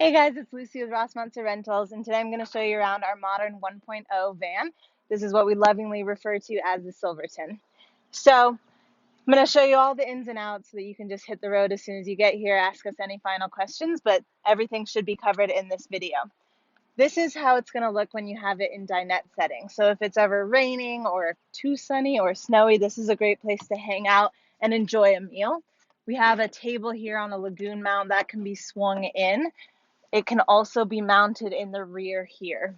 Hey guys, it's Lucy with Rossmönster Rentals, and today I'm going to show you around our modern 1.0 van. This is what we lovingly refer to as the Silverton. So I'm going to show you all the ins and outs so that you can just hit the road as soon as you get here, ask us any final questions, but everything should be covered in this video. This is how it's going to look when you have it in dinette setting. So if it's ever raining or too sunny or snowy, this is a great place to hang out and enjoy a meal. We have a table here on a lagoon mount that can be swung in. It can also be mounted in the rear here,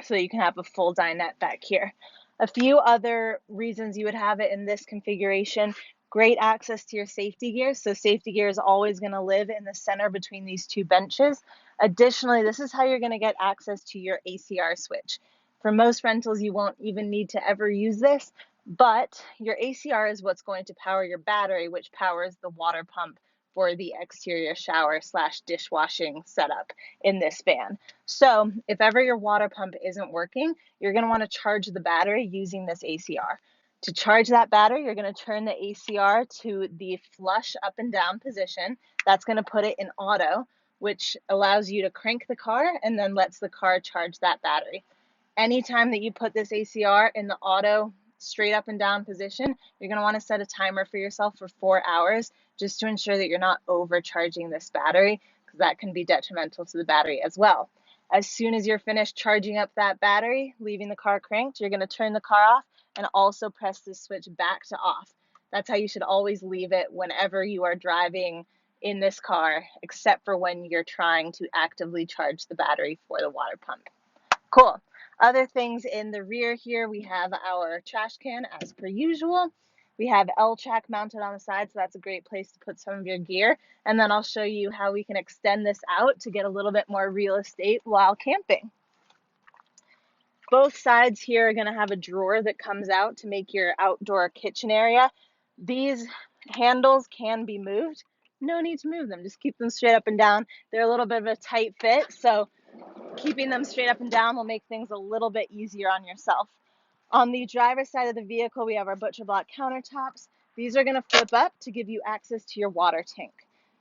so you can have a full dinette back here. A few other reasons you would have it in this configuration: great access to your safety gear. So safety gear is always going to live in the center between these two benches. Additionally, this is how you're going to get access to your ACR switch. For most rentals, you won't even need to ever use this, but your ACR is what's going to power your battery, which powers the water pump for the exterior shower / dishwashing setup in this van. So if ever your water pump isn't working, you're going to want to charge the battery using this ACR. To charge that battery, you're going to turn the ACR to the flush up and down position. That's going to put it in auto, which allows you to crank the car and then lets the car charge that battery. Anytime that you put this ACR in the auto straight up and down position, you're going to want to set a timer for yourself for 4 hours just to ensure that you're not overcharging this battery, because that can be detrimental to the battery as well. As soon as you're finished charging up that battery, leaving the car cranked, you're going to turn the car off and also press the switch back to off. That's how you should always leave it whenever you are driving in this car, except for when you're trying to actively charge the battery for the water pump. Cool. Other things in the rear here, we have our trash can as per usual. We have L-track mounted on the side, so that's a great place to put some of your gear. And then I'll show you how we can extend this out to get a little bit more real estate while camping. Both sides here are going to have a drawer that comes out to make your outdoor kitchen area. These handles can be moved. No need to move them. Just keep them straight up and down. They're a little bit of a tight fit, so keeping them straight up and down will make things a little bit easier on yourself. On the driver's side of the vehicle, we have our butcher block countertops. These are going to flip up to give you access to your water tank.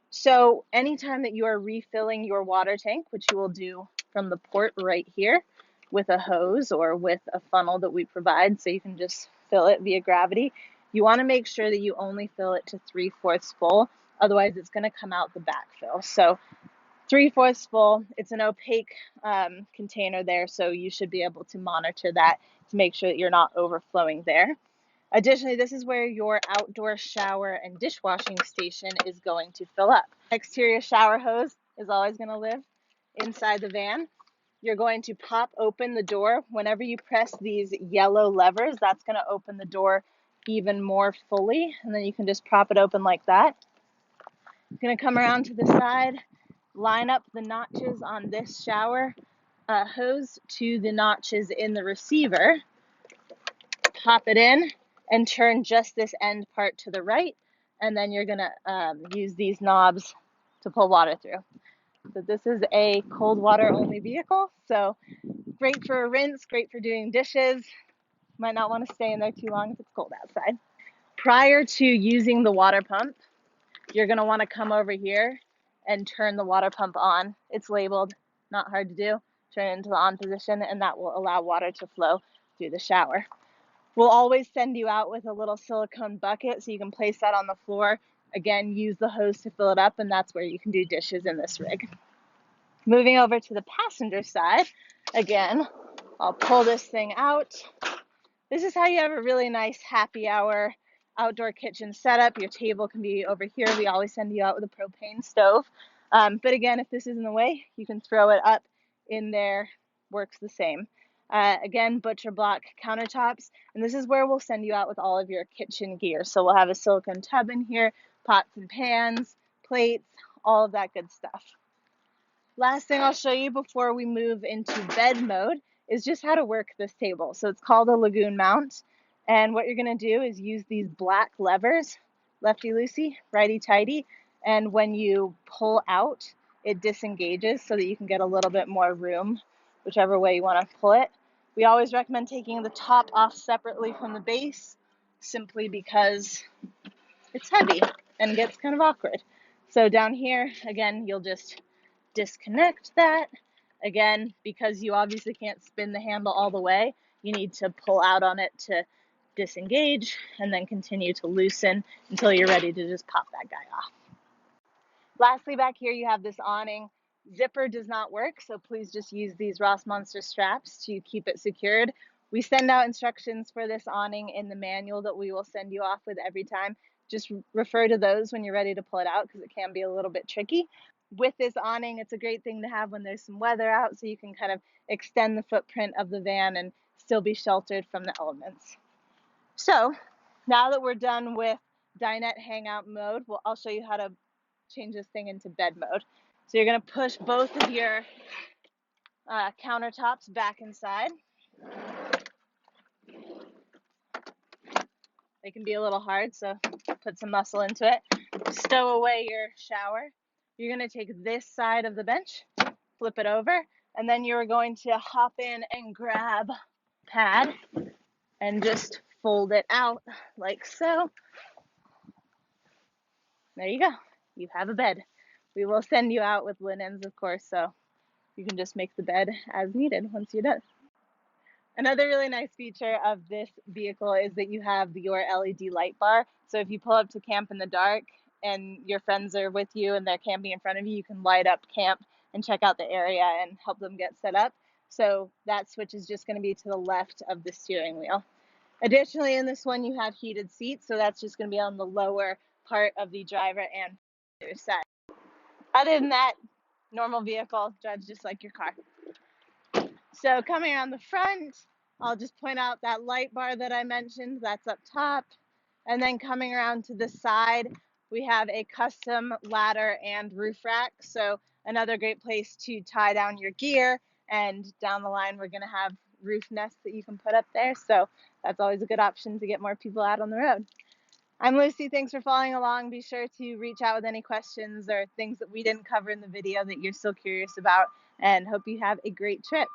So anytime that you are refilling your water tank, which you will do from the port right here with a hose or with a funnel that we provide, so you can just fill it via gravity, you want to make sure that you only fill it to 3/4 full. Otherwise, it's going to come out the backfill. So 3/4 full. It's an opaque container there, so you should be able to monitor that to make sure that you're not overflowing there. Additionally, this is where your outdoor shower and dishwashing station is going to fill up. Exterior shower hose is always going to live inside the van. You're going to pop open the door. Whenever you press these yellow levers, that's going to open the door even more fully, and then you can just prop it open like that. It's going to come around to the side, line up the notches on this shower hose to the notches in the receiver, pop it in, and turn just this end part to the right, and then you're going to use these knobs to pull water through. So this is a cold water only vehicle, so great for a rinse, great for doing dishes. Might not want to stay in there too long if it's cold outside. Prior to using the water pump, you're going to want to come over here and turn the water pump on. It's labeled, not hard to do. Turn it into the on position, and that will allow water to flow through the shower. We'll always send you out with a little silicone bucket so you can place that on the floor. Again, use the hose to fill it up, and that's where you can do dishes in this rig. Moving over to the passenger side, again, I'll pull this thing out. This is how you have a really nice happy hour outdoor kitchen setup. Your table can be over here. We always send you out with a propane stove. But again, if this is in the way, you can throw it up in there. Works the same. Again, butcher block countertops. And this is where we'll send you out with all of your kitchen gear. So we'll have a silicone tub in here, pots and pans, plates, all of that good stuff. Last thing I'll show you before we move into bed mode is just how to work this table. So it's called a lagoon mount. And what you're going to do is use these black levers, lefty-loosey, righty-tighty. And when you pull out, it disengages so that you can get a little bit more room, whichever way you want to pull it. We always recommend taking the top off separately from the base, simply because it's heavy and gets kind of awkward. So down here, again, you'll just disconnect that. Again, because you obviously can't spin the handle all the way, you need to pull out on it to disengage and then continue to loosen until you're ready to just pop that guy off. Lastly, back here you have this awning. Zipper does not work, so please just use these Rossmönster straps to keep it secured. We send out instructions for this awning in the manual that we will send you off with every time. Just refer to those when you're ready to pull it out because it can be a little bit tricky. With this awning, it's a great thing to have when there's some weather out so you can kind of extend the footprint of the van and still be sheltered from the elements. So now that we're done with dinette hangout mode, I'll show you how to change this thing into bed mode. So you're going to push both of your countertops back inside. They can be a little hard, so put some muscle into it. Stow away your shower. You're going to take this side of the bench, flip it over, and then you're going to hop in and grab pad and just fold it out like so. There you go. You have a bed. We will send you out with linens, of course, so you can just make the bed as needed once you're done. Another really nice feature of this vehicle is that you have your LED light bar. So if you pull up to camp in the dark and your friends are with you and they're camping in front of you, you can light up camp and check out the area and help them get set up. So that switch is just going to be to the left of the steering wheel. Additionally, in this one, you have heated seats, so that's just going to be on the lower part of the driver and passenger side. Other than that, normal vehicle, drives just like your car. So coming around the front, I'll just point out that light bar that I mentioned, that's up top. And then coming around to the side, we have a custom ladder and roof rack. So another great place to tie down your gear. And down the line, we're going to have roof nests that you can put up there. So that's always a good option to get more people out on the road. I'm Lucy. Thanks for following along. Be sure to reach out with any questions or things that we didn't cover in the video that you're still curious about, and hope you have a great trip.